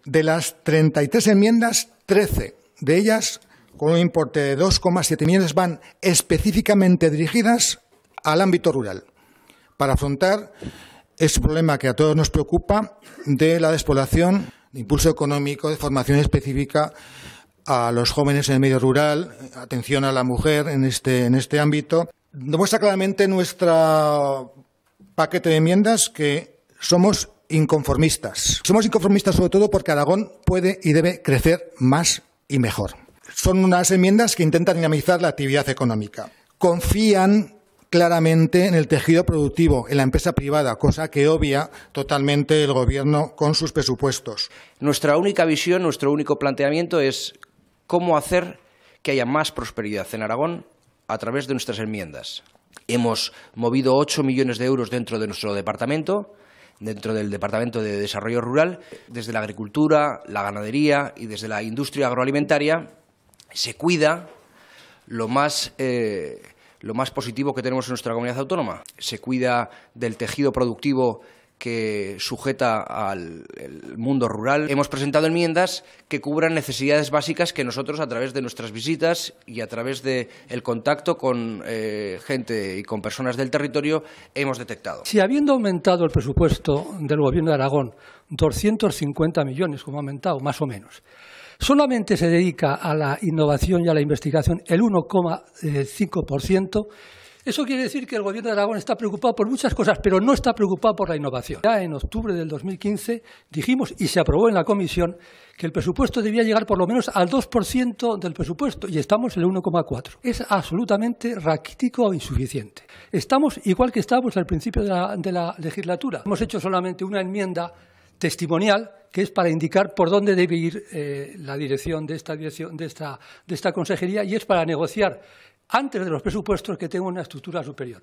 De las 33 enmiendas, 13 de ellas, con un importe de 2,7 millones, van específicamente dirigidas al ámbito rural, para afrontar ese problema que a todos nos preocupa de la despoblación, de impulso económico, de formación específica a los jóvenes en el medio rural, atención a la mujer en este ámbito. Demuestra claramente nuestro paquete de enmiendas que somos inconformistas. Somos inconformistas sobre todo porque Aragón puede y debe crecer más y mejor. Son unas enmiendas que intentan dinamizar la actividad económica. Confían claramente en el tejido productivo, en la empresa privada, cosa que obvia totalmente el Gobierno con sus presupuestos. Nuestra única visión, nuestro único planteamiento es cómo hacer que haya más prosperidad en Aragón a través de nuestras enmiendas. Hemos movido 8 millones de euros dentro de nuestro departamento, dentro del Departamento de Desarrollo Rural, desde la agricultura, la ganadería y desde la industria agroalimentaria. Se cuida lo más positivo que tenemos en nuestra comunidad autónoma. Se cuida del tejido productivo que sujeta al mundo rural. Hemos presentado enmiendas que cubran necesidades básicas que nosotros, a través de nuestras visitas y a través del contacto con gente y con personas del territorio, hemos detectado. Si habiendo aumentado el presupuesto del Gobierno de Aragón 250 millones, como ha aumentado, más o menos, solamente se dedica a la innovación y a la investigación el 1,5%, eso quiere decir que el Gobierno de Aragón está preocupado por muchas cosas, pero no está preocupado por la innovación. Ya en octubre del 2015 dijimos, y se aprobó en la comisión, que el presupuesto debía llegar por lo menos al 2% del presupuesto, y estamos en el 1,4%. Es absolutamente raquítico o insuficiente. Estamos igual que estábamos al principio de la legislatura. Hemos hecho solamente una enmienda testimonial, que es para indicar por dónde debe ir la dirección de esta consejería, y es para negociar antes de los presupuestos que tenga una estructura superior.